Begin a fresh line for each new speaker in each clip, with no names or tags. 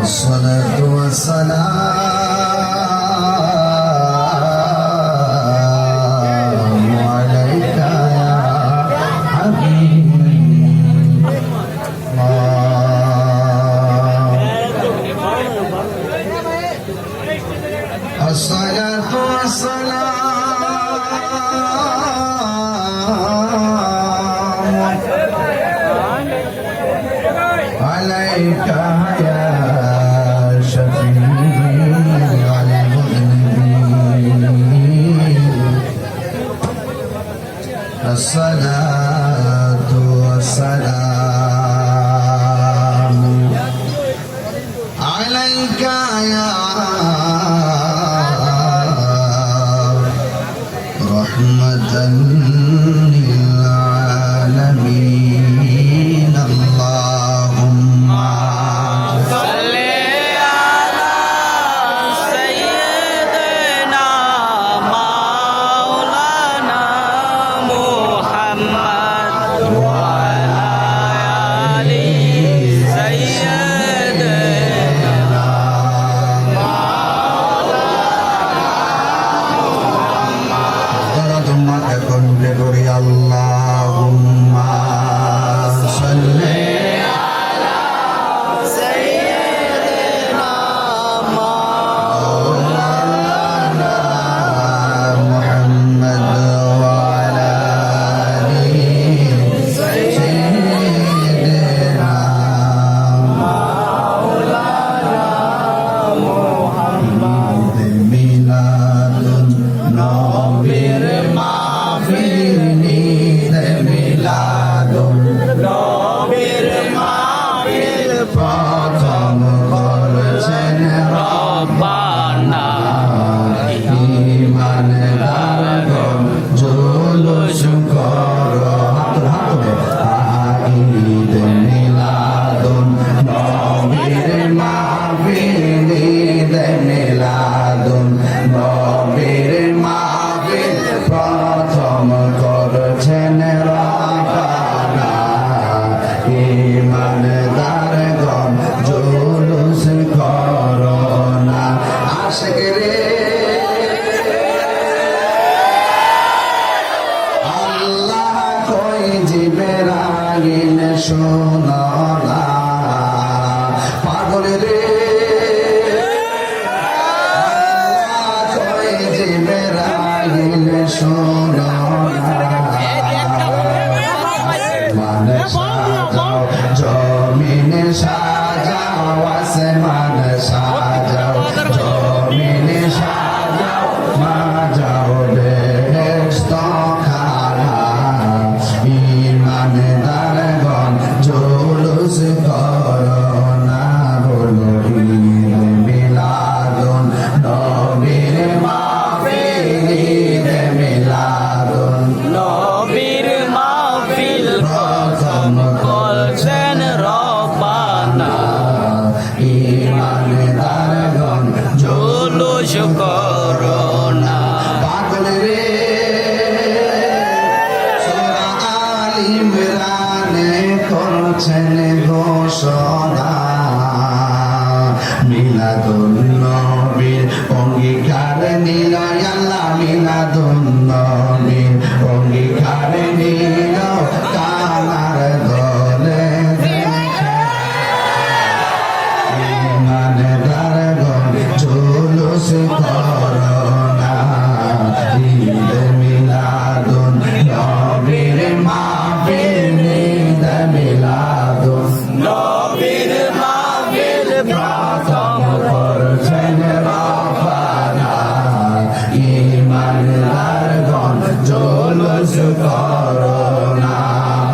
الصلاة والسلام عليك يا حبيب الله. الصلاة والسلام عليك يا شفيع المذنبين. الصلاة والسلام عليك يا رحمة للعالمين. اللهم
صل على سيدنا مولانا محمد وعلى آل سيدنا
তোমাকে কণ্ঠে করি আল্লাহুম্মা সাল্লি
سيدنا
على محمد وعلى آله سيدنا محمد. ميلاد নবীর মাহফিল ঈদে মিলাদ
নবীর মাহফিল
প্রথম করেছেন
রব্বানা
ঈমানদারগণ জুলুস করো। ঈদে মিলাদ নবীর মাহফিল ঈদে মিলাদ নবীর মাহফিল প্রথম করেছেন রব্বানা ঈমানদারগণ জুলুস করো না। আশিক রে আল্লাহ কই জিবরাইল শোনো না। পাগল রে আল্লাহ কই জিবরাইল শোনো না। আসমান সাজাও জমিন সাজাও আসমান সাজাও জমিন সাজাও মাজাও বেহেশত খানা। ঈমানদারগণ জুলুস করো না। বলো ঈদে মিলাদুন নবীর মাহফিল ঈদে মিলাদুন
নবীর মাহফিল
প্রথম
করছেন রব্বানা
ঈমানদারগণ
জুলুস করো না।
পাগল রে সূরা আল ইমরানে করছেন ঘোষণা। মিলাদুন নবীর অঙ্গীকার নিল আল্লাহ মিলাদুন নবীর অঙ্গীকার নিল কানার দলে ঈমানদারগণ জুলুস করো না। ঈদে মিলাদুন নবীর মাহফিল ঈদে মিলাদুন
নবীর মাহফিল
প্রথম করছেন রব্বানা ঈমানদারগণ জুলুস করো না।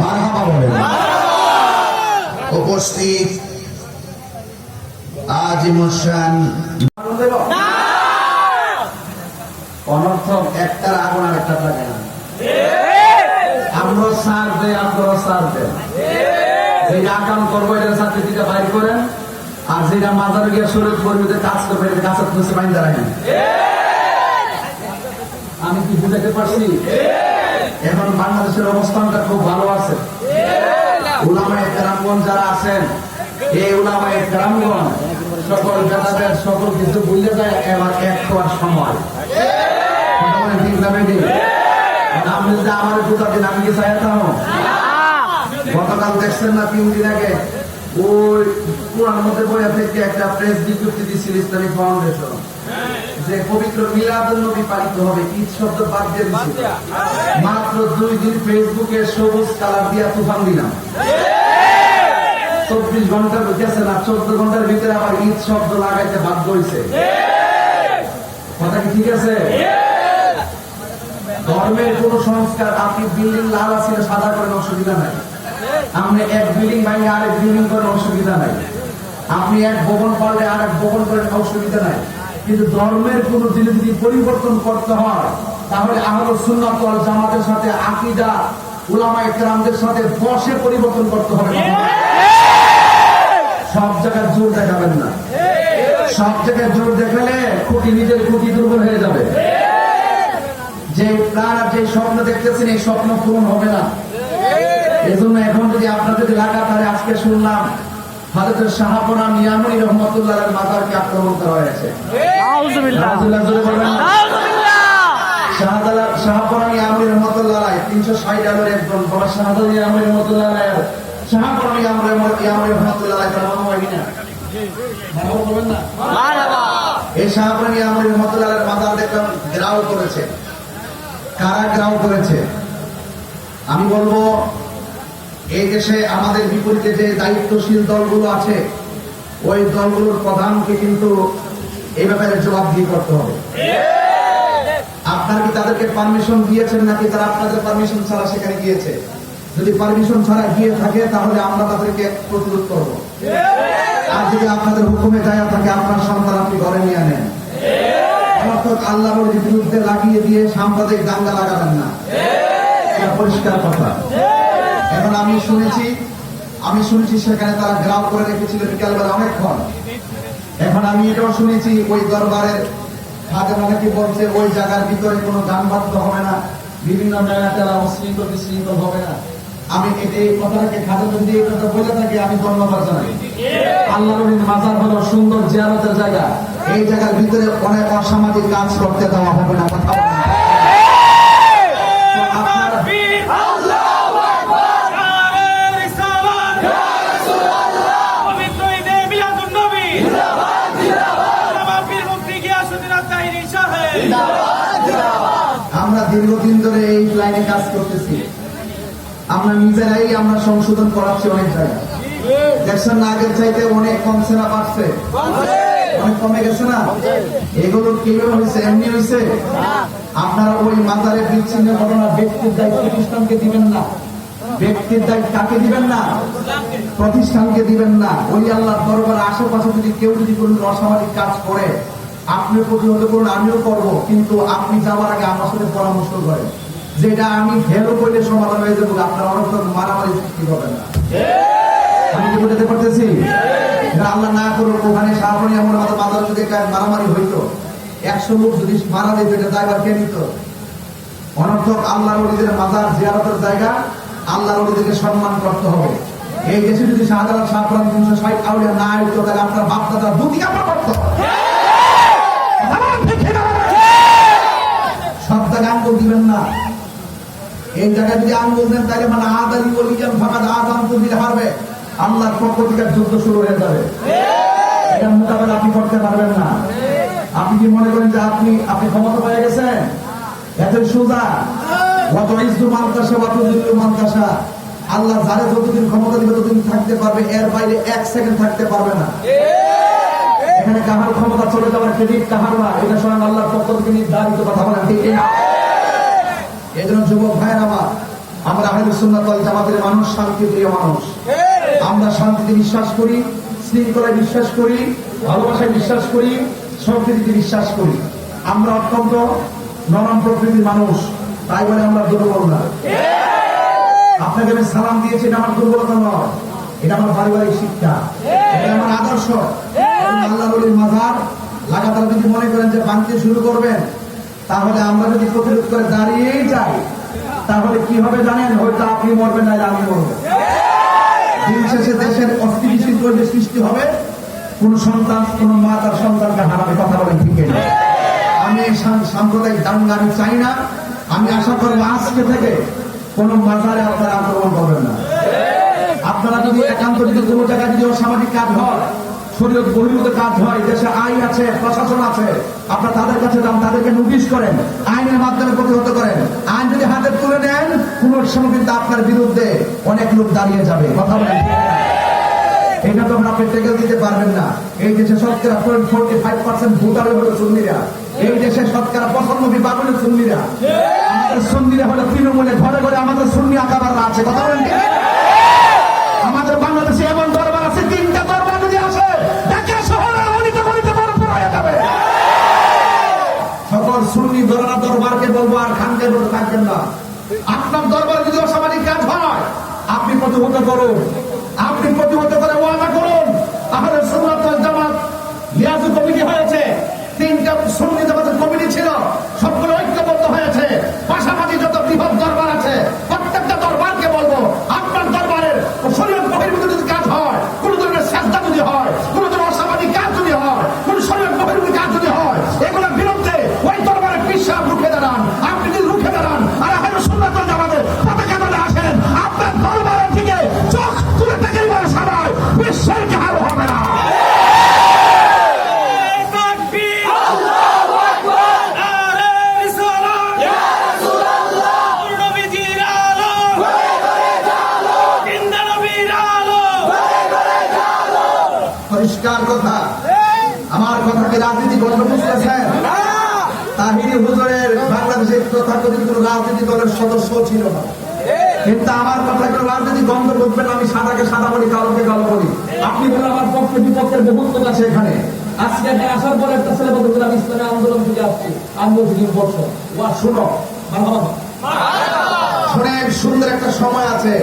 মারহাবা বলেন। উপস্থিত আজিমুসান অনর্থক একটার আগুন আর একটা থাকে না। আমরা সার দেয় আপনারা সার দেন। যেটা আকাম করবো এটা সার্টিফিকেট বাইর করেন আর যেটা মাজারে গিয়ে শরীর কর্মীদের কাজ করবে এটা কাছের খুশি বাইন দাঁড়ায়। আমি কি বুঝাতে পারছি? এখন বাংলাদেশের অবস্থানটা খুব ভালো আছে। উলামায়ে কেরামগণ যারা আছেন, এই উলামায়ে কেরামগণ সকল বেদাবেদ সকল কিছু ভুলে যায়, এবার এক হওয়ার সময়। কথা বলেন ঠিক না বেটি? আপনি যদি আমার দুটা দিন আমি কি চাইতাম? গতকাল দেখছেন না 3 দিন আগে ওই পুরান মধ্যে বইয়া থেকে একটা প্রেস বিজ্ঞপ্তি দিচ্ছিল ইসলামিক ফাউন্ডেশন যে পবিত্র মিলাদুন নবী পালিত হবে, ঈদ শব্দ বাদ দিয়ে দিচ্ছিল। মাত্র 2 দিন ফেসবুকে সবুজ কালার দিয়া তুফান দিলাম। 24 ঘন্টা গেছে না, 14 ঘন্টার ভিতরে আবার ঈদ শব্দ লাগাইতে বাধ্য হয়েছে। কথা কি ঠিক আছে? ধর্মের কোন সংস্কার, আপনি বিল্ডিং লাল আছে সাদা করেন অসুবিধা নাই, আপনি এক বিল্ডিং ভাঙে আরেক বিল্ডিং করেন অসুবিধা নাই, আপনি এক ভবন পাল্টে আরেক ভবন করেন অসুবিধা নাই, কিন্তু ধর্মের কোন জিনিস যদি পরিবর্তন করতে হয় তাহলে আহলে সুন্নাত ওয়াল জামাতের সাথে আকীদা উলামায়ে কেরামদের সাথে বসে পরিবর্তন করতে হবে। সব জায়গায় জোর দেখাবেন না, সব জায়গায় জোর দেখালে খুঁটি নিজের খুঁটি দুর্বল হয়ে যাবে। যে প্রাণ আর যে স্বপ্ন দেখতেছেন এই স্বপ্ন পূরণ হবে না। এজন্য এখন যদি আপনার যদি লাগাতার আজকে শুনলাম হযরত শাহপনা মিয়ামুনি রহমাতুল্লাহ আলাইহির মাজারকে আক্রমণ করা হয়েছে। নাউজুবিল্লাহ, জোরে বলবেন না। শাহপনা মিয়ামুনি রহমাতুল্লাহ আলাইহি 360 আলোর একজন বড় শাহজালাল মিয়ামুনি রহমাতুল্লাহ আলাইহি, শাহপনা মিয়ামুনি রহমাতুল্লাহ আলাইহি নাম হয় না, নাম বলবেন না মারহাবা। এই শাহপনা মিয়ামুনি রহমাতুল্লাহ আলাইহির মাজার দেখলাম গ্রাউ করেছে। কারা গ্রাউ করেছে? আমি বলবো এই দেশে আমাদের বিপরীতে যে দায়িত্বশীল দলগুলো আছে ওই দলগুলোর প্রধানকে কিন্তু এই ব্যাপারে জবাবদিহি করতে হবে। আপনারা কি তাদেরকে পারমিশন দিয়েছেন নাকি তারা আপনাদের পারমিশন ছাড়া সেখানে গিয়েছে? যদি পারমিশন ছাড়া গিয়ে থাকে তাহলে আমরা তাদেরকে প্রতিরোধ করব। আর যদি আপনাদের হুকুমে যায় থাকে আপনার সন্তান আপনি ঘরে নিয়ে আনেন। অর্থাৎ আল্লাহর বিরুদ্ধে লাগিয়ে দিয়ে সাম্প্রদায়িক দাঙ্গা লাগাবেন না, এটা পরিষ্কার কথা। এখন আমি শুনেছি সেখানে তারা গ্রাম করে রেখেছিল বিকালবেলা অনেকক্ষণ। এখন আমি এটাও শুনেছি ওই দরবারের খাদেম অনেকে বলছে ওই জায়গার ভিতরে কোনো যানবাহন হবে না, বিভিন্ন জায়গায় তারা অশৃঙ্খল বিশৃঙ্খল হবে না। আমি এই কথাটাকে খাদেম যদি এই কথা বলে থাকি আমি ধন্যবাদ জানাই। আল্লাহর মাজার হলো সুন্দর জিয়ারতের জায়গা, এই জায়গার ভিতরে অনেক অসামাজিক কাজ করতে দেওয়া হবে না। কথা আমরা দীর্ঘদিন ধরে এই লাইনে কাজ করতেছি, আমরা নিজেরাই আমরা সংশোধন করাচ্ছি অনেক জায়গায়। দেখছেন না আগের চাইতে অনেক কমছে না বাড়ছে? অনেক কমে গেছে না? এগুলো কিভাবে হয়েছে? এমনি হয়েছে? আপনারা ওই মাজারের বিচ্ছিন্ন ঘটনা ব্যক্তির দায়িত্ব প্রতিষ্ঠানকে দিবেন না, ব্যক্তির দায়িত্ব কাকে দিবেন না? প্রতিষ্ঠানকে দিবেন না। ওই আল্লাহর দরবার আশেপাশে যদি কেউ যদি কোনো অসামাজিক কাজ করে আপনিও প্রতিহত করুন, আমিও করবো, কিন্তু আপনি যাওয়ার আগে আমার সাথে পরামর্শ করেন, যেটা আমি ভেলো করলে সমাধান হয়ে যাবো, আপনার অনেক মারামারি সৃষ্টি করবেন না। আমি কি বুঝতে পারতেছি? আল্লাহ না করুক ওখানে শাহপনি আমার মাজার যদি মারামারি হইতো, 100 লোক যদি মারা যেত, এটা দায়ভার কে নিত? অনর্থক আল্লাহর ওলিদের মাজার জিয়ারতের জায়গা, আল্লাহর ওলিদেরকে সম্মান করতে হবে। এই দেশে যদি শাহজালাল শাহপরান 360 আউলিয়া না হইতো তাহলে আপনার বাপ দাদা দুটি কাপড় করত। সব জায়গায় আঙ্গুল দিবেন না। এই জায়গায় যদি আঙ্গুল দেন তাহলে মানে আদালি বলিজান ফাঁকা আদান তুমিতে পারবে, আল্লাহর পক্ষ থেকে যুদ্ধ শুরু হয়ে যাবে। এটা মোকাবেলা আপনি করতে পারবেন না। আপনি কি মনে করেন যে আপনি ক্ষমতা পেয়ে গেছেন? এতই সোজা। অত ইসু মানতাসা অত দিল্লু মানতাসা, আল্লাহ যারে যতদিন ক্ষমতা দিবে ততদিন থাকতে পারবে, এর বাইরে 1 সেকেন্ড থাকতে পারবে না। এখানে কাহার ক্ষমতা চলে যাওয়ার ক্রেডিট কাহার না, এটা স্বয়ং আল্লাহর পক্ষ থেকে নির্ধারিত। কথা বলেন ঠিক না? এই জন্য যুবক ভাইয়ের আমরা আহলে সুন্নাত ওয়াল জামাতের মানুষ শান্তিপ্রিয় মানুষ। আমরা শান্তিতে বিশ্বাস করি, শৃঙ্খলায় বিশ্বাস করি, ভালোবাসায় বিশ্বাস করি, সম্প্রীতিতে বিশ্বাস করি। আমরা অত্যন্ত নরম প্রকৃতির মানুষ, তাই বলে আমরা দুর্বল না। আপনাকে আমি সালাম দিয়েছি, এটা আমার দুর্বলতা নয়, এটা আমার পারিবারিক শিক্ষা, এটা আমার আদর্শ। আল্লাহর ওলির মাজার লাগাতার যদি মনে করেন যে ভাঙতে শুরু করবেন, তাহলে আমরা যদি প্রতিরোধ করে দাঁড়িয়েই যাই তাহলে কি হবে জানেন? হয়তো আপনি মরবেন না, আমি মরবো। দিন শেষে দেশের অস্থিতিশীল পরিবেশ সৃষ্টি হবে, কোন সন্তান কোন মা তার সন্তানকে হারাবে, কথা বলেন ঠিক না? আমি এই সাম্প্রদায়িক দাঙ্গা আমি চাই না। আমি আশা করব আজকে থেকে কোন মাজারে আপনারা আক্রমণ করবেন না। আপনারা যদি একান্ত যদি কোনো জায়গায় যদি অসামাজিক কাজ হয়, শরীয়ত বহির্ভূত কাজ হয়, দেশে আইন আছে, প্রশাসন আছে, আপনারা তাদের কাছে যান, তাদেরকে নোটিশ করেন, আইনের মাধ্যমে প্রতিহত করেন। আইন যদি হাতে তুলে নেন, কোন সময় কিন্তু আপনার বিরুদ্ধে অনেক লোক দাঁড়িয়ে যাবে, কথা বলেন। এটা তখন আপনি টেকেল দিতে পারবেন না। এই দেশে শতকরা 45% ভোটার হলো সুন্নিরা। এই দেশে শতকরা 95% সুন্নিরা। আমাদের সুন্নিরা হলো তৃণমূলে ঘরে ঘরে আমাদের সুন্নি আকাবাররা আছে, কথা বলেন। আমাদের বাংলাদেশে এমন দরবার আছে, 3টা দরবার যদি আসে ঢাকা শহরের অলিতে গলিতে বড় পড়ে যাবে। সকল সুন্নি দরবারকে বলবো আর খানকে বলতে থাকবেন না। আপনার দরবার যদি অসামাজিক কাজ হয়, আপনি প্রতিহত করুন, আপনি প্রতিহত করে ওয়াদা করুন। আহলে সুন্নাত ওয়াল জামাত লিয়াজু কমিটি হয়েছে, 3টা সুন্নি জামাতের কমিটি ছিল, সবগুলো ঐক্যবদ্ধ হয়েছে। পাশাপাশি যত বৃহৎ দরবার আছে প্রত্যেকটা দরবারকে বলবো, আপনার দরবারের শরীয়ত বহির্ভূত যদি কাজ হয়, কোন ধরনের সাজদা যদি হয়, কোন ধরনের অসামাজিক কাজ যদি হয়, কোন শরীয়ত বহির্ভূত কাজ যদি হয়, এগুলোর বিরুদ্ধে ওই দরবারে পিছাব রুখে দাঁড়ান। আপনি যদি রুখে দাঁড়ান আর আহলে সুন্নাত ওয়াল জামাতের পতাকা ধরে আসেন, আপনার দরবারের দিকে চোখ তুলে তাকাইবার সময় বিশ্বের কারো হবে না। পরিষ্কার কথা, আমার কথাকে রাজনীতি গল্প বুঝতেছেন? তাহিরি হুজুরের বাংলাদেশের তথাকথিত কোন রাজনীতি দলের সদস্য ছিল না, কিন্তু আমার কথা কেউ রাজনীতি গন্ধ বুঝবেন। আমি সাদাকে সাদা বলি, কালোকে কালো বলি। আপনি বলেন আমার পক্ষে বিপক্ষের বহুত লোক আছে এখানে। আজকে এখানে আসার পরে একটা ছেলে বলতে আমি ইসলামী আন্দোলন থেকে আসছি, আন্দোলন থেকে বলছো ওয়া শুনো, শোনেন, সুন্দর একটা সময় আছে।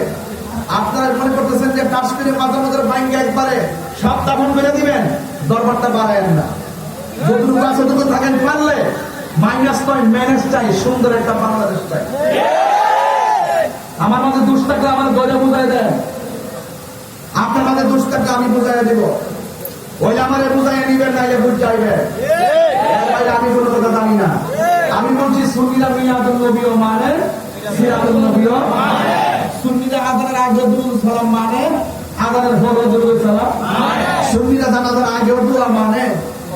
আপনারা মনে করতেছেন যে কাশ্মীরের মাঝে মাঝে ভাঙ্গে একবারে সব দাফন করে দিবেন, দরবারটা বাড়ায়েন না। যতটুকু আছে ততটুকু থাকেন, পারলে মাইনাস নয় ম্যানেজ চাই, সুন্দর একটা বাংলাদেশ চাই। আমার মাঝে দোষ থাকলে আমার গজা বুঝাই দেন, আপনার মাঝে দোষ থাকলে আমি বুঝাই দেব। ওই আমারে বুঝাই নিবেন, নাইলে বুঝ যাইবে। আমি কোনো কথা জানি না। আমি বলছি সুন্নিরা মিলাদুন নবীও মানে, সিরাতুন নবীও মানে। সুন্নিরা আযানের আগে দুরূদ সালাম মানে, আযানের পরে দুরূদ সালাম মানে। সুন্নিরা জানাজার আগে দোয়া মানে,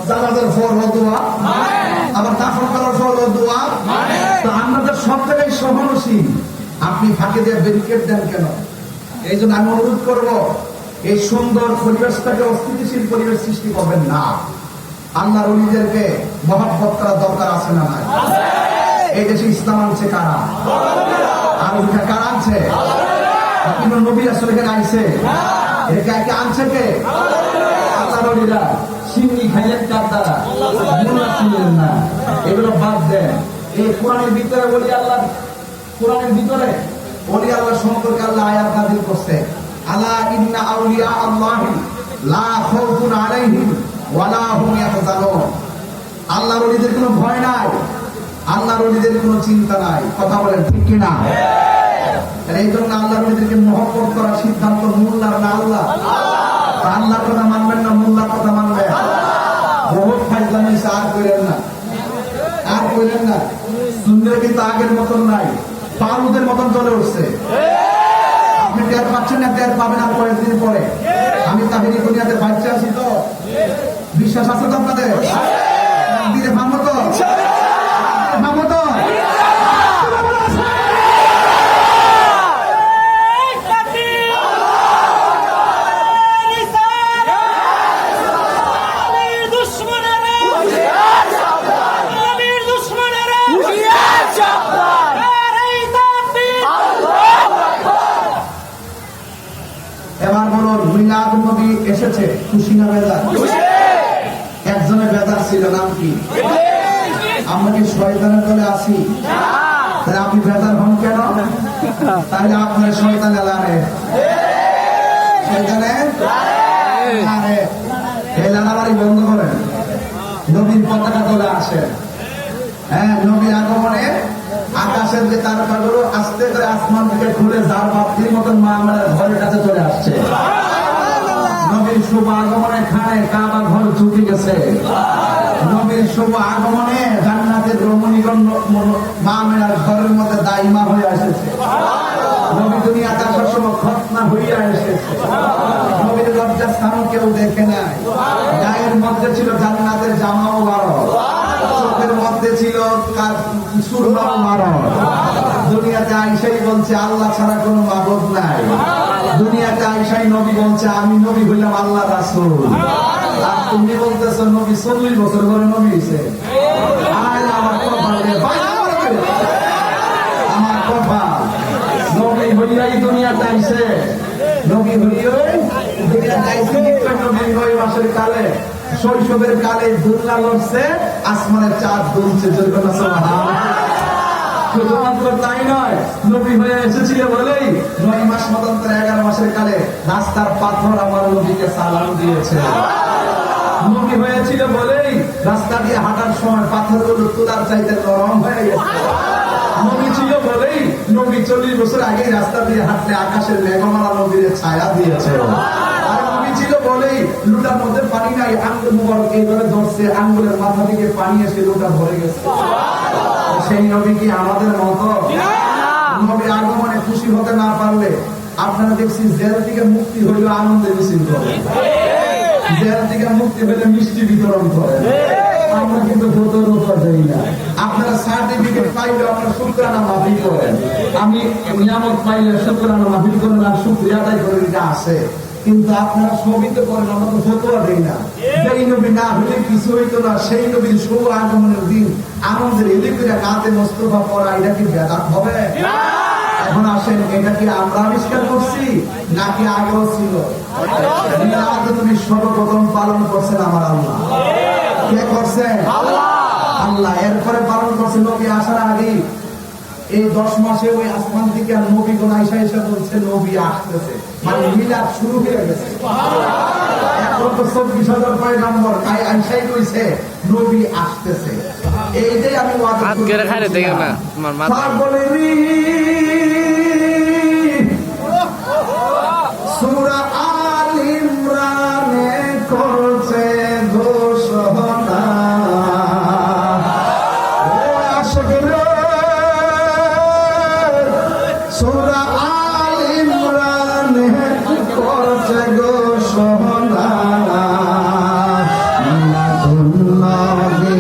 জানাজার পরে দোয়া মানে। আবার দাফন করার পরে দোয়া মানে। তো আমাদের সব জায়গায় সহনশীল। আপনি ফাঁকে দিয়ে ব্যারিকেড দেন কেন? এই জন্য আমি অনুরোধ করব, এই সুন্দর পরিবেশটাকে অস্থিতিশীল পরিবেশ সৃষ্টি করবেন না। আল্লাহর ওলিদেরকে মহব্বত করার দরকার আছে না নাই? এই দেশে ইসলাম আনছে কারা? আর ওইটা কারা আনছে? কিন্তু নবী রাসূল এখানে আইছে, একে আনছে কে? আল্লাহর ওলিরা। সিন্নি খাইলেন কার দ্বারা? মুল্লা ছিলেন না। এগুলো বাদ দেন। এই কোরআনের ভিতরে বলি আল্লাহ, কোরআনের ভিতরে ওলি আল্লাহ সম্পর্কে আল্লাহ আয়াত নাযিল করছে, আলা ইন্না আউলিয়া আল্লাহি লা খাউফুন আলাইহিম ওয়া লা হুম ইয়াহজানুন। আল্লাহর ওলিদের কোনো ভয় নাই, আল্লাহর ওলিদের কোনো চিন্তা নাই, কথা বলেন ঠিক কি না? এই জন্য আল্লাহর ওলিদেরকে মহব্বত করার সিদ্ধান্ত মোল্লার না আল্লাহ। আল্লাহর কথা মানবেন না, মোল্লার কথা মানবেন। বহুত ফাইজলামি আর কইলেন না, আর কইলেন না। সুন্নিরা কিন্তু আগের মতন নাই, বারুদের মতন চলে উঠছে। আপনি টের পাচ্ছেন না, টের পাবেন আর কয়েকদিন পরে। আমি তাহিরি দুনিয়াতে বাচ্চা আছি, তো বিশ্বাস আছে তো আপনাদের? দিলে ভাঙো তো, ভাঙো তো। এবার বলুন, মিলাদুন নবী এসেছে, খুশি না বেজার? একজনের বেজার ছিল, নাম কি? আমরা কি শয়তানের দলে আছি? তাহলে আপনি বেজার হন কেন? তাহলে আপনার শয়তানে লারে, শয়তানে লারে। এই লানাবাড়ি বন্ধ করেন, নবীর পতাকা তোলে আসেন। হ্যাঁ, নবীর আগমনে আকাশের যে তারকাগুলো আস্তে করে আসমান থেকে খুলে যার বাতির মতন মা আমাদের ঘরের কাছে চলে আসছে। নবীর শুভ আগমনে খানে কাবা ঘর চুকে গেছে। নবীর শুভ আগমনে জান্নাতের রমণীগণ মা মেয়ের ঘরের মধ্যে দাইমা হয়ে এসেছে। নবী দুনিয়াতে আসার সময় খতনা হইয়া এসেছে। নবীর লজ্জা স্থানও কেউ দেখে নাই। গায়ের মধ্যে ছিল জান্নাতের জামাও বারো, চোখের মধ্যে ছিল সুরমাও বারো। দুনিয়াতে আইসাই বলছে আল্লাহ ছাড়া কোনো মাবুদ নাই। দুনিয়াতে আইসাই নবী বলছে আমি নবী হইলাম আল্লাহ রাসূল। আর তুমি বলতেছো নবী 40 বছর ধরে নবী হইছে। আমার কপাল রে ভাই, আমার কপাল। নবী হইয়াই দুনিয়াতে আইছে। নবী হইয়াই দুনিয়াতে আইছে। নবী 9 মাসের কালে, শৈশবের কালে দুল্লা লড়ছে, আসমানের চাঁদ দুলছে। জয়গোনা সুবহানাল্লাহ। শুধুমাত্র তাই নয়, নবী হয়ে এসেছিল বলেই 9 মাস মতান্তর 11 মাসের কালে রাস্তার পাথর আমার নবীকে সালাম দিয়েছে। নবী হয়েছিল বলেই রাস্তা দিয়ে হাঁটার সময় পাথরগুলো তুলার চাইতে নরম হয়ে গেছে। নবী ছিল বলেই নবী 40 বছর আগে রাস্তা দিয়ে হাঁটলে আকাশের মেঘমালা নবীর ছায়া দিয়েছে। আর নবী ছিল বলেই লুটার মধ্যে পানি নাই, আঙ্গুল মুবারক এইভাবে ধরছে, আঙ্গুলের মাথা থেকে পানি এসে লুটা ভরে গেছে। সেই নবী কি আমাদের মতো? নবীর আগমনে খুশি হতে না পারলে আপনারা দেখছি জেল থেকে মুক্তি হইল আনন্দে মিছিল করে, জেল থেকে মুক্তি হইলে মিষ্টি বিতরণ করে। আমরা কিন্তু প্রতিরোধ দেই না। আপনারা সার্টিফিকেট পাইলে আপনারা শুকরানা মাহফিল করেন। আমি নিয়ামত পাইলে শুকরানা মাহফিল করেন আর শুকরিয়া আদায় করে দিতে আসে। কিন্তু আপনারা সবই তো করেন, আমরা তো ফতোয়া দেই না। সেই নবী না হলে কিছু হইতো না। সেই নবীর শুভ আগমনের দিন আনন্দের এলিপিরা গাতে মোস্তফা পড়া, এটা কি বেদাত হবে? এখন আসেন, এটা কি আমরা আবিষ্কার করছি নাকি আগেও ছিল? তুমি সর্বপ্রথম পালন করছেন আমার আল্লাহ। কে করছেন? আল্লাহ। এরপরে পালন করছে নবী আসার আগে। এই 10 মাসে ওই আসমান থেকে আর নবী কোন আইসা এসে বলছে নবী আসতেছে, মানে মিলাদ শুরু হয়ে গেছে। এখন তো 24,000 পয়গম্বর আইসাই কইছে নবী আসতেছে। এইটাই আমি ওয়াদা করি। সূরা আল ইমরানে করছে ঘোষণা, সূরা আল ইমরানে করছে ঘোষণা, মিলাদুন নবী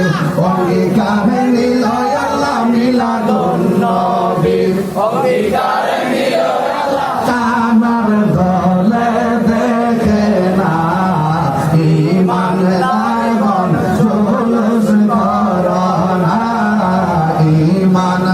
অঙ্গীকার নিল আল্লাহ, মিলাদুন নবী অঙ্গীকার নিল আল্লাহ। কামার দলে দেখে না ঈমান লাইগন জুলুস করনা, ঈমান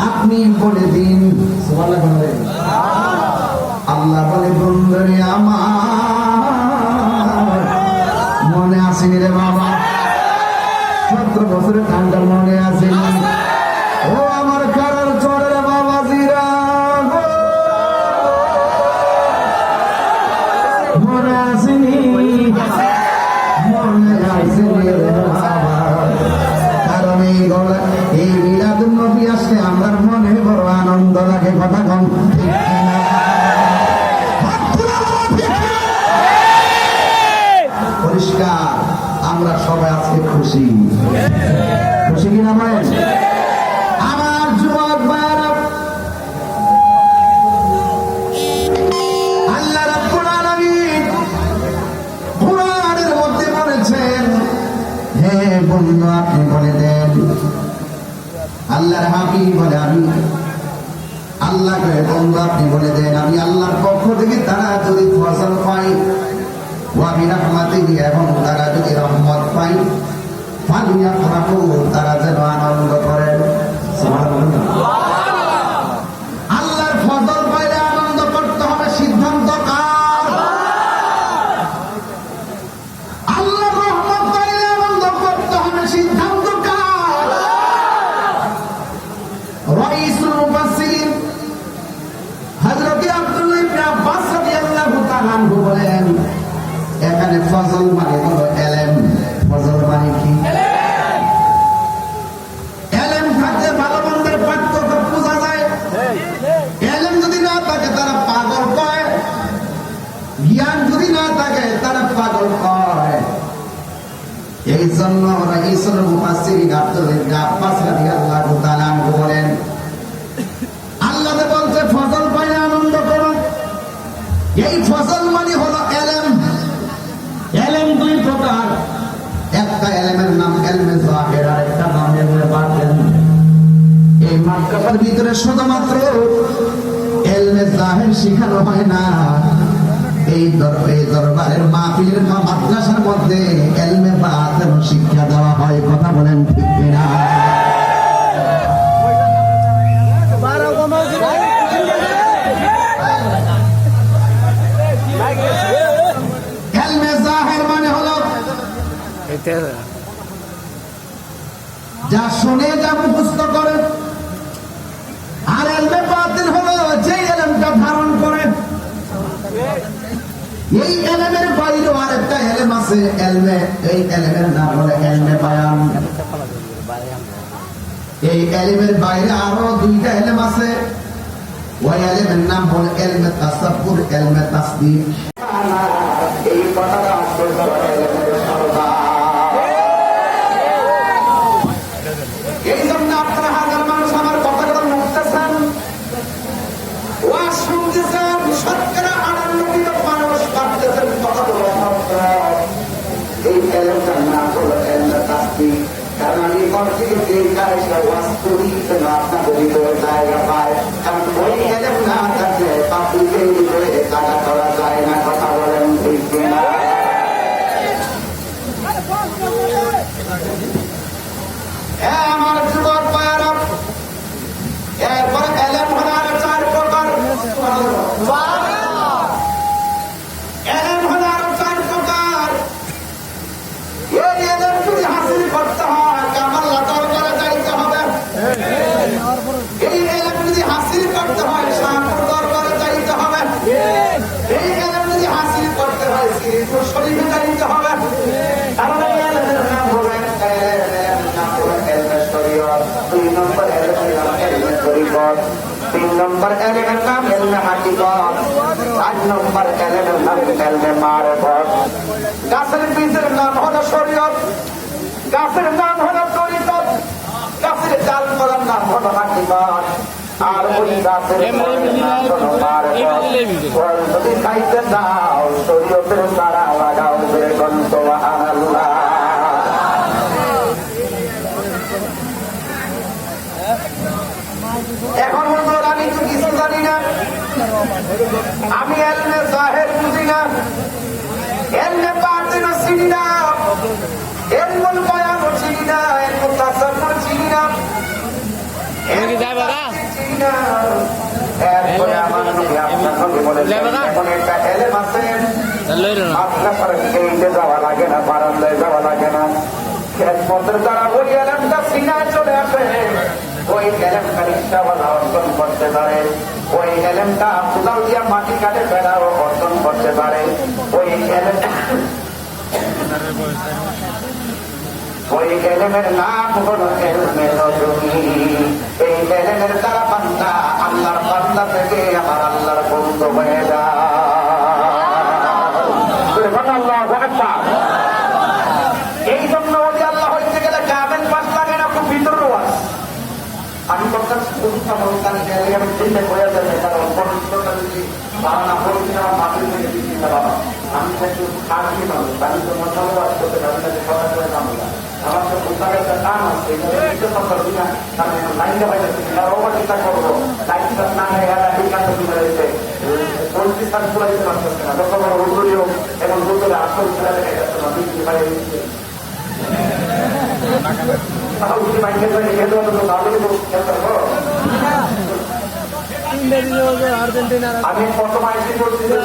আপনি বলে দিন আল্লাহ বলে বন্ধুরে আমার মনে আসেনি রে বাবা, 17 বছরের ঠান্ডার মনে আসেনি। ও আমার কারার চরের বাবা জিরা মনে আসেনি, মনে আসেনি রে বাবা। কারণ এই মিলাদুন নবী আসলে আমার মনে বড় আনন্দ লাগে। কথা কম ঠিক কিনা? পরিষ্কার আমরা সবাই আজকে খুশি, খুশি কিনা? বলে আমি আল্লাহকে বন্ধু আপনি বলে দেন আমি আল্লাহর পক্ষ থেকে তারা যদি ফসল পাই ওয়াবি রাহমাতিহি এবং তারা যদি রহমত পাই ফালিয়াফরাহু তারা যেন আনন্দ করেন সুবহানাল্লাহ। আল্লাহর ফসল পাইলে আনন্দ করতে হবে সিদ্ধান্ত কার? আল্লাহর রহমত পাইলে আনন্দ করতে হবে সিদ্ধান্ত কার? রাইসুল মুফাসসিরিন হযরত আব্দুল্লাহ ইবনে আব্বাস রাদিয়াল্লাহু তাআলা আনহু বলেন এখানে ফজল মানে হলো এলেম। ফজল মানে কি? এলেম থাকলে ভালো মন্দের পার্থক্য বোঝা যায়। এলেম যদি না থাকে তারা পাগল কয়, জ্ঞান যদি না থাকে তারা পাগল কয়। এই জন্য রাইসুল মুফাসসিরিন আব্দুল্লাহ ইবনে আব্বাস রাদিয়াল্লাহু তাআলা আনহু বলেন আল্লাহ বলতে ফজল পাইলে আনন্দ করো। এই ফজল মানে হলো এলেম। এলেম দুই প্রকার, একটা এলেমের নাম এলমে যাহির আর একটা নাম এলমে বাতিন। এই মাদ্রাসার ভিতরে শুধুমাত্র এলমে যাহির শেখানো হয় না, এই দরবারের মাহফিলের মাদ্রাসার মধ্যে এলমে বাতিন শিক্ষা দেওয়া হয়। কথা বলেন ঠিক কিনা? এলমে যাহির মানে হলো যা শুনে যা মুখস্থ করে, আর এলমে বাতিন হলো যে এলেমটা ধারণ করে। এই এলেমের বাইরেও আরেকটা এলেম আছে এলমে, এই এলেমের নাম হলো এলমে বায়ান। এই এলেমের বাইরে আরো দুইটা এলেম আছে, ওই এলেমের নাম হলো এলমে তাসাব্বুর, এলমে তাসদীক। এই কথাটা এই জন্য আপনারা হাজার মানুষ আমার কথাটা মুখতেছেন, ওয়াজ শুনতেছেন, শতকরা 98 মানুষ ভাবতেছেন কথা বলা এই এলেমটার নাম হলো এলমে তাসদীক। কারণ আমি ঘর থেকে যে কাজটা ওয়াজ করি যেন আপনাদের ভিতরে জায়গা পায়, কারণ ওই এলেম না থাকলে পাবলিকের ভিতরে জায়গা করা যায় না। কথা বলেন ঠিক কিনা? আমার যুবক ভাইয়েরা, এরপরে এলেম হলো আরো 4 প্রকার। এলেম হলো আরো 4 প্রকার। এই এলেম যদি হাসিল করতে হয় কামাল লাটার করে যাইতে হবে। এই এলেম যদি হাসিল করতে হয় শাহপুর দরবারে যাইতে হবে। এই এলেম যদি হাসিল করতে হয় শ্রীপুর শরীফে যাইতে হবে। কারণ এই এলেমের নাম হলো এলমে শরীয়ত। 2 নম্বর এলেমের নাম এলমে তরিকত। 3 নম্বর এলেমের নাম এলমে হাকিকত। 4 নম্বর এলেমের নাম এলমে মারিফত। গাছের বীজের নাম হলো শরীয়ত, গাছের নাম হলো তরিকত, গাছের ডাল করার নাম হলো হাকিকত, আর ওই গাছের নাম হলো মারিফত। যদি খাইতে দাও শরীয়তের তারা লাগাও বেগন সুবহানাল্লাহ। এখন হুজুর আমি তো কিছু জানি না, আমি এলমে যাহির বুঝি না, এলমে বাতিন চিনি না, এলমুল বায়ান চিনি না, এলমুল তাসাব্বুর চিনি না, চিনি না। এরপরে আমার নবী আপনাকে বলেছেন এখন একটা এলেম আছে আপনার পরে গেইটে যাওয়া লাগে না, বারান্দায় যাওয়া লাগে না, খেদমতের দ্বারা ওই এলেমটা সিনায় চলে আসে। ওই এলেমটা রিক্সাওয়ালা অর্জন করতে পারে, ওই এলেমটা কোদাল দিয়া মাটি কাটে বেড়াও অর্জন করতে পারে, ওই এলেমের নাম হলো এলমে নজুমি। এই এলেমের দ্বারা বান্দা আল্লাহর বান্দা থেকে আমার আল্লাহর বন্ধু হয়ে যায়। এই জন্য ওই আল্লাহ হইতে গেলে কামেল পাশ লাগে না, খুব ভিতর রোয়াজ। আমি বলতাম পরীক্ষা বলতাম আমি চিন্তা করে যাবে, কারণ ধারণা পড়ছি আমার মাটির থেকে দিচ্ছি বাবা
আমি কিন্তু খাসি মানুষ, আমি তো মশাবাদ করতে পারি না, সবাই করে কামলা। আমার তো কোথায় একটা টান আছে, এটা সরকার কিনা তাহলে লাইনটা বাইরে ওভার চিন্তা করবো, লাইনটা না এরা এই কাজটা তুলে রয়েছে, পরিস্থিতি সার তুলে দিতে পারতেছে না, যত বড় উদ্যোগীও এবং দুটোরে আসল খেলা দেখা যাচ্ছে না, দুটি বাইরে দিচ্ছে। তাহলে যদি মাইকেল বাইরে খেলতে পারতো তো তাহলে তো খেলতে পারবো। আমি প্রথম আইসি করছি যে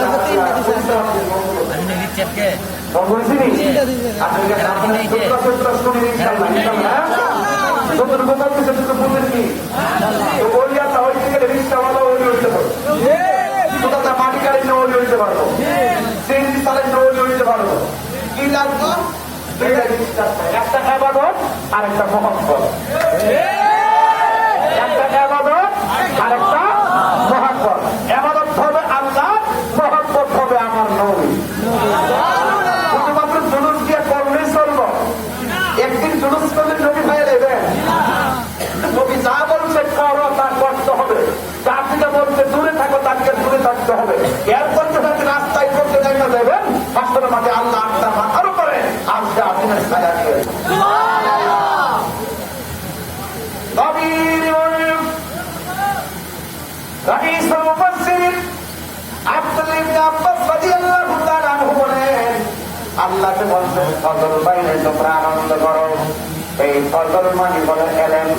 মাটি কালি নৌলি হইতে পারবো, সিএনজি চালাই নৌলি হইতে পারবো। কি লাগবে? একটা এবাদত আর একটা মহব্বত, একটা এবাদত আর একটা মহব্বত। এবাদত হবে আল্লাহ, মহব্বত হবে আমার নবী। শুধুমাত্র জুলুস দিয়ে করলেই চলবো, একদিন জুলুস করলে নবী ভাই দেবেন। নবী যা বলছে করো তা করতে হবে, যার থেকে বলছে দূরে থাকো তাকে দূরে থাকতে হবে। এরপর যখন রাস্তায় করতে যাই না দেবেন, আসলে মাঠে আল্লাহ আপনার মাথার উপরে আসবে আপনার ছায়া দিয়ে। আল্লাহকে বলছেন ফজল বাইরে তোমরা আনন্দ করো, এই ফজল মানে বলে এলেন।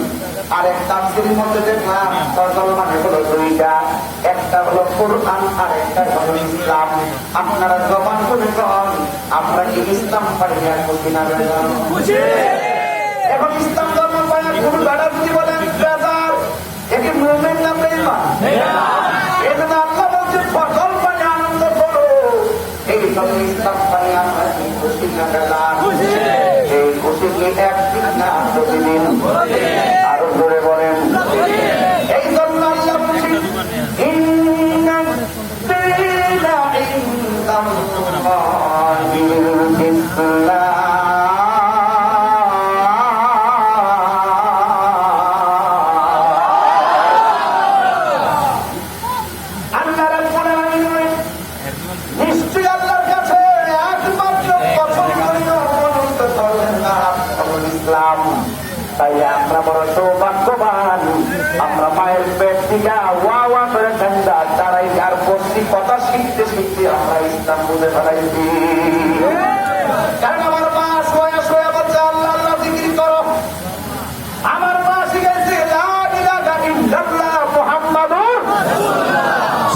আরেক তাফসীরের মধ্যে দেখলাম ফজল মানে হলো দুইটা, একটা হলো কুরআন আর একটা হলো ইসলাম। আপনারা জবান করে কন, আমরা কি ইসলাম পারি না খুশি না বেজার? এখন ইসলাম ধর্ম পায় কোন বেড়া যদি বলেন বেজার, একে মুমিন না বেঈমান? এই জন্য আল্লাহ বলছেন ফজল মানে আনন্দ করো, এই জন্য ইসলাম পাই আমরা কি খুশি না বেজার? এই খুশি কি একদিন না প্রতিদিন? আরো জোরে বলেন। এই জন্য আল্লাহ বলছেন ইন্না দীনা ইনদাল্লাহিল ইসলাম। তাই আমরা বড় সৌভাগ্যবান, আমরা মায়ের পেট থেকে ওয়া ওয়া করে ঠান্ডা তারাই আর বস্তি কথা শিখতে শিখতে আমরা ইসলাম বুঝে ফেলাইছি। কারণ আমার মা সোয়া সোয়া বলছে আল্লাহ আল্লাহ জিকির করো, আমার মা শিখেছে লা ইলাহা ইল্লাল্লাহ মুহাম্মাদুর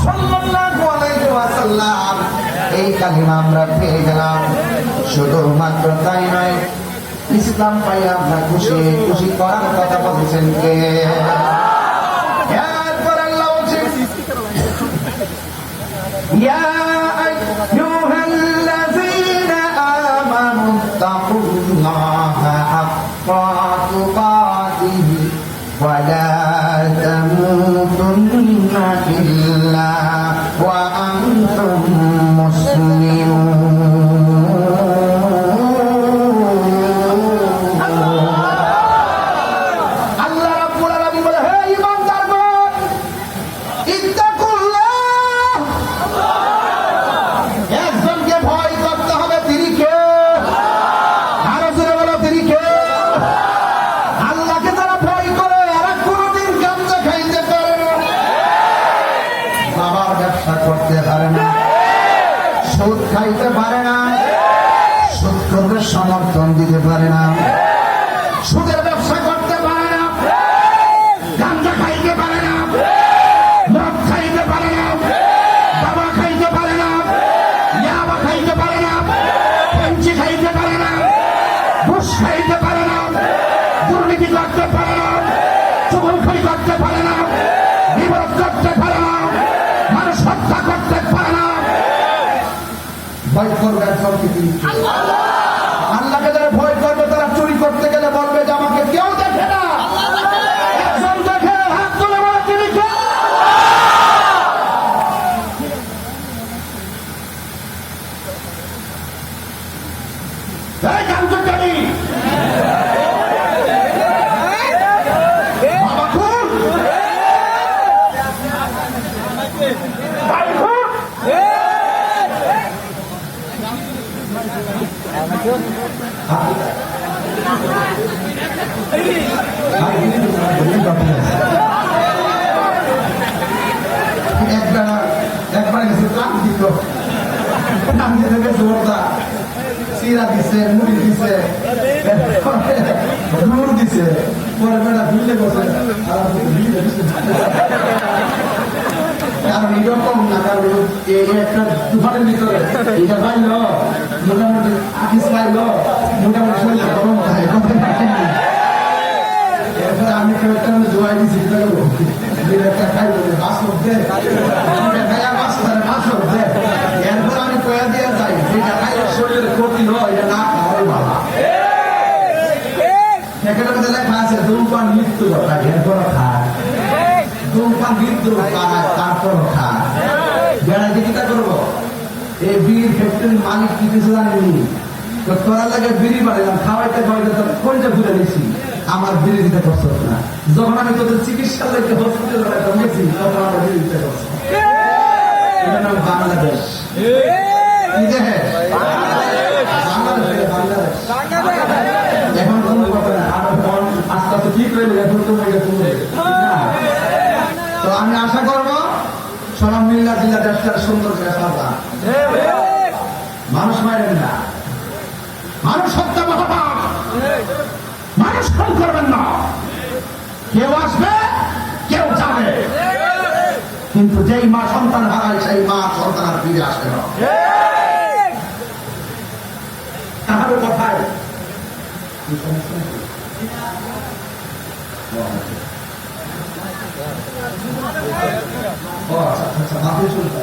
সাল্লাল্লাহু আলাইহি ওয়াসাল্লাম। এই কালিমা আমরা পেয়ে গেলাম। শুধুমাত্র তাই নয়, ইসলাম পাই আমরা খুশি, খুশি করার কথা বলছেন কে? এরপর আল্লাহ বলছেন ইয়া আইয়ুহাল্লাযীনা আমানু তাকুল্লাহা হাক্কা তুকাতিহি ওয়া লা তামুতুন্না ইল্লা ওয়া আনতুম মুসলিমুন। খাইতে পারে না, সুদ করবে সমর্থন দিতে পারে না, সুদের ব্যবসা করতে পারে না, গাঁজা খাইতে পারে না, মদ খাইতে পারে না, বাবা খাইতে পারে না, ইয়াবা খাইতে পারে না, পেঞ্চি খাইতে পারে না, ঘুষ খাইতে পারে না, দুর্নীতি করতে পারে না, চুগলখড়ি করতে পারে না, বিপদ করতে পারে না, মানুষ হত্যা করতে পারে না। ভয় করবে আল্লাহকে যারা ভয় করবে তারা চুরি করতে গেলে বলবে যে আমাকে কেউ দেখে না, একজন দেখে হাত তুলে বলে তিনি কে?
দিছে মুড়ি দিছে গুড় দিছে পরে বেটা ভুলে বসে কারণ এরকম না, কারণ এই একটা তুফানের ভিতরে এটা পাইল মোটামুটি আকিস পাইল মোটামুটি শরীর গরম হয় এরপরে আমি কয়েকটা জোয়াই দিছি একটা খাই বলে বাসক দে খাইয়া বাসক দে এরপর আমি কয়া দিয়ে যাই যেটা খাইলে শরীরের ক্ষতি হয় এটা না খাওয়াই ভালো। এখানে মধ্যে লেখা আছে ধূমপান মৃত্যু কথা, এরপর খায় ধূমপান মৃত্যু তারপর খায় বেড়াইতে কিটা করবো। এই বিড়ির ফ্যাক্টরির মালিক কি কিছু জানেনি, তোরা লাগে বিড়ি বাড়াইলাম খাওয়াইতে খাওয়াইতে তোর কোনটা ঘুরে নিছি, আমার বিড়ি দিতে করছো না। যখন আমি তোদের চিকিৎসা লাগে হসপিটালে গেছি তখন আমার বিড়ি দিতে করছো। এটা নাম বাংলাদেশ। কি দেখে বাংলাদেশ এখন কোনো কথা না, আস্তে আস্তে ঠিক হয়ে এখন তোমাকে তো আমি আশা করবো সবাই মিল্লা জিল্লা দেশটার সুন্দর করে সাজা। মানুষ মারেন না, মানুষ হত্যা মহাপাপ, মানুষ খুন করবেন না। কেউ আসবে কেউ যাবে, কিন্তু যেই মা সন্তান হারায় সেই মা সন্তান আর ফিরে আসবে না। তাহারও কথায় মাফি শুনতে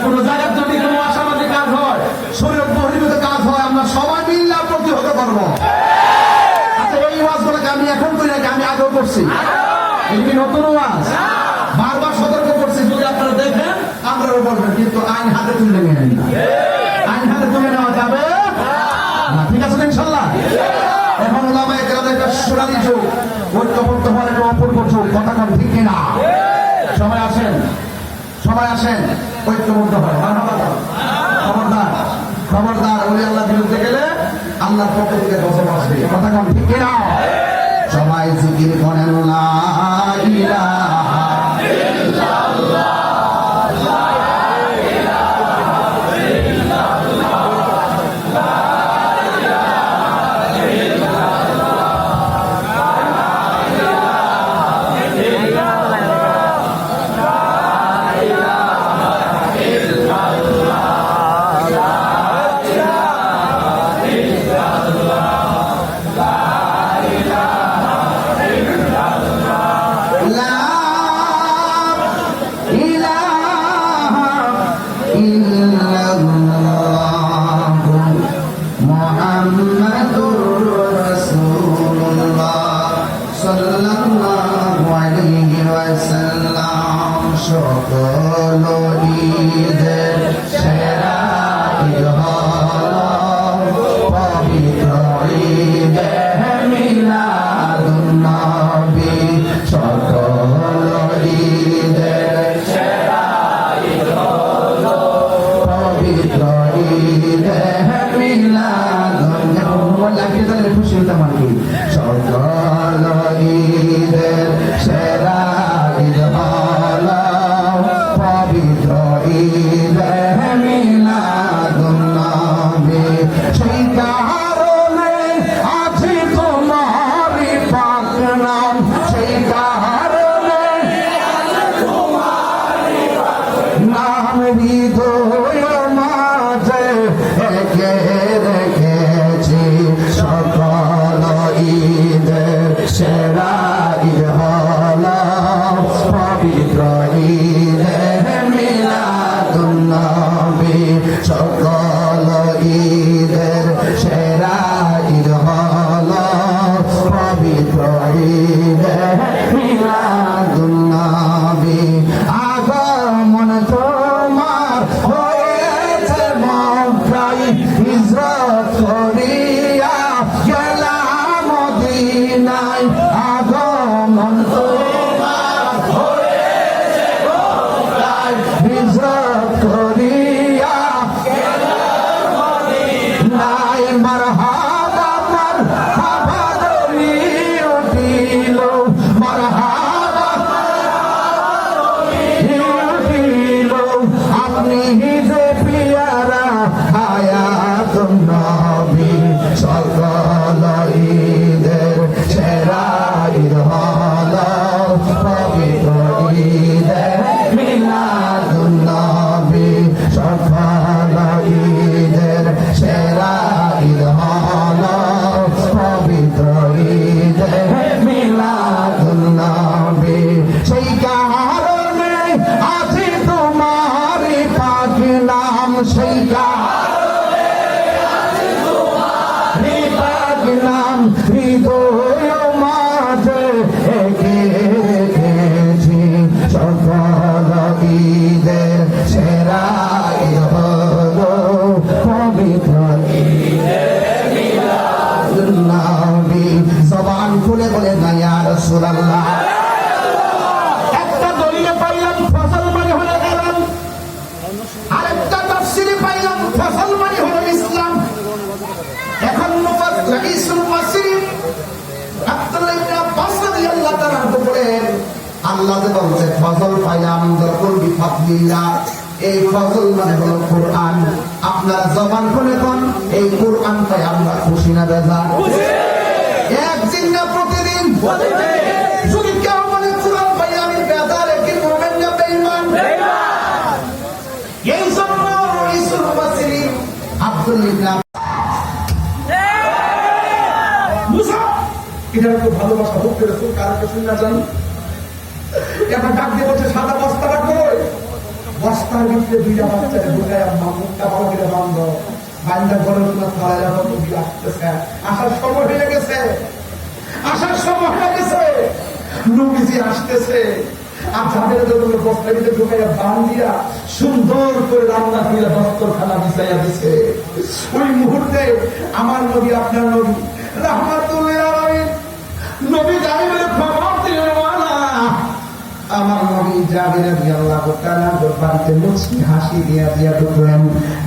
কোন জায়গার যদি কোনো আশাবাদী কাজ হয়, শরীর বহির্ভূত কাজ হয়, আমরা সবাই মিল্লা প্রতিহত করবো। আচ্ছা এই ওয়াজগুলোকে আমি এখন করি নাকি আমি আগেও করছি? এগুলি নতুন ওয়াজ, বারবার সতর্ক করছি, যদি আপনারা দেখেন আপনারাও বলবেন, কিন্তু আইন হাতে তুলে নেন না। আইন হাতে তুলে নেওয়া যাবে না, ঠিক আছে ইনশাল্লাহ। এখন ওলামায়ে কেরামের একটা সোনালী যুগ, ঐক্যবদ্ধ হওয়ার একটা অপূর্ব যুগ, কথা কম ঠিক কিনা? সবাই আসেন, সবাই আসেন, ঐক্যবদ্ধ হয়। খবরদার খবরদার, ওলি আল্লাহ বিরুদ্ধে গেলে আল্লাহর পক্ষ থেকে গজব আসবে, কথা কম ঠিক কিনা? সবাই জিকির করেন লা ইলাহা ইল্লাল্লাহ। সকল ঈদের সেরা ঈদ হলো পবিত্র ঈদে মিলাদুন নবী। সকল ঈদের সেরা ঈদ হলো পবিত্র ঈদে মিলাদুন নবী। খুশি হতাম আর কি। সকল ঈদের সেরা ঈদ হলো পবিত্র ঈদে মিলাদুন নবী। সেই কারণে আছে তোমারই পাক নাম, সেই কারণে নাম হৃদয় মাঝে একে রেখেছি। সকল ঈদে মারহাবা মারহাবা ধ্বনি উঠিল, মারহাবা উঠিল, আপনি যে পিয়ারা হায়াত নবী, সকল ঈদের সেরা ঈদ হল পবিত্র ঈদে মিলাদুন নবী, সকল ঈদের সেরা ঈদ হল পবিত্র ঈদে মিলাদুন নবী। সেই কারণে আছে তোমার পাক নাম, সেই নাম হৃদয় মাঝে এঁকে রেখেছি, সকল ঈদের সেরা ঈদ হলো পবিত্র নবী। জবান খুলে বলে না ইয়া রাসূলুল্লাহ। একটা দলিলে পাইলাম ফসল মানে হলো এলান, আরেকটা তাফসীরে পাইলাম ফসল মানে হলো ইসলাম। এখন রাইসুল মুফাসসিরিন আব্দুল্লাহ ইবনে আব্বাস রাদিয়াল্লাহু তাআলা বলেন, আল্লাহ যে বলছে ফজল পাইলাম যখন বিফাদলিল্লাহ, এই ফজল মানে হলো কোরআন। আপনারা জবান খুলে কোন এই কোরআন পাই আমরা খুশি না বেজার? একদিন না প্রতিদিন? যদি কেউ বলে কোরআন পাই আমি বেজার, কি মুমিন না বেঈমান? এই জন্য রাইসুল মুফাসসিরিন আব্দুল্লাহ ইবনে এটার তো ভালোবাসা হোক রাসূল কার কাছে না জানি। এখন ডাক দিয়ে বলছে সাদা বস্তাটা কই? বস্তার ভিতরে দুইটা বাচ্চা ঢুকায় মুখটা ভালো করে বন্ধ, বান্দা ঘরের জন্য খাওয়া মতো দিয়ে আসতেছে। আসার সময় হয়ে গেছে, আসার সময় হয়ে গেছে, নবীজি আসতেছে। আর যাদের যতগুলো বস্তার ভিতরে ঢুকাইয়া বান দিয়া সুন্দর করে রান্না করে দস্তরখানা বিছাইয়া দিছে, ওই মুহূর্তে আমার নবী আপনার নবী রাহমাতুল আলামিন নবী জাবিরের খবর দিলেন, আমার নবী জাবির রাদিয়াল্লাহু তাআলা বাড়িতে মুচকি হাসি দিয়া দিয়া ঢুকলেন।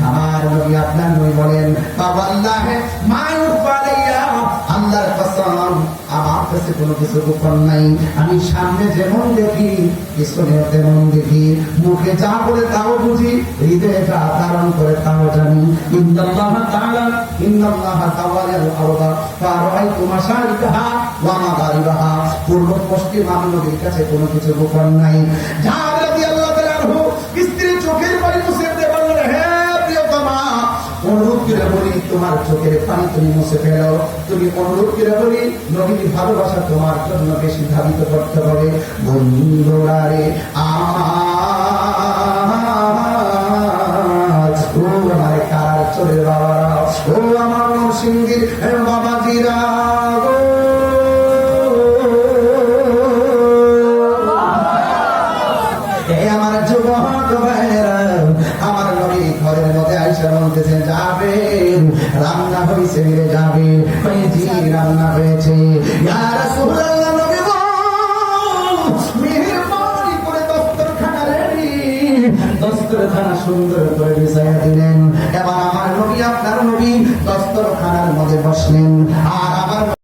আমার নবী আপনার নবী বলেন, বাবাল্লাহে মায়ুফ আলাইয়া, আল্লাহর কসম আমার কাছে কোনো কিছু গোপন নাই। আমি সামনে যেমন দেখি পিছনে তেমন দেখি, মুখে যা বলে তাও বুঝি, হৃদয়ে যা ধারণ করে তাও জানি। ইন্নাল্লাহ তাআলা তাওয়ালাল আরদা ফারাআইতু মাশারিকাহা ওয়া মাগারিবাহা, পূর্ব পশ্চিম আমি নবীর কাছে কোনো কিছু গোপন নাই। জাবির রাদিয়াল্লাহু তাআলা আনহু স্ত্রী চোখের পানি মুছে দিয়ে বললেন, হে প্রিয়তমা, অনুরোধ করে বলি তোমার চোখের পানি তুমি মুছে ফেলো। তুমি অনুরোধ করে বলি নবীর ভালোবাসা তোমার জন্য বেশি ধাবিত করতে হবে। বন্ধুরা রে আমার কার চলে বাবারা, ও আমার নরসিংদীর বাবাজিরা, আমার যুবক ভাইরা, আমার নবী ঘরের মধ্যে আইসা বলতেছে, যাবে রান্না হয়েছে যাবে, রান্না হয়েছে। ইয়া রাসূলুল্লাহ, নবী গো মেহেরবানি করে দস্তরখানা রেডি, দস্তরখানা সুন্দর করে বিছাইয়া দিলেন। এবার আমার নবী আপনার নবী দস্তরখানার মধ্যে বসলেন। আর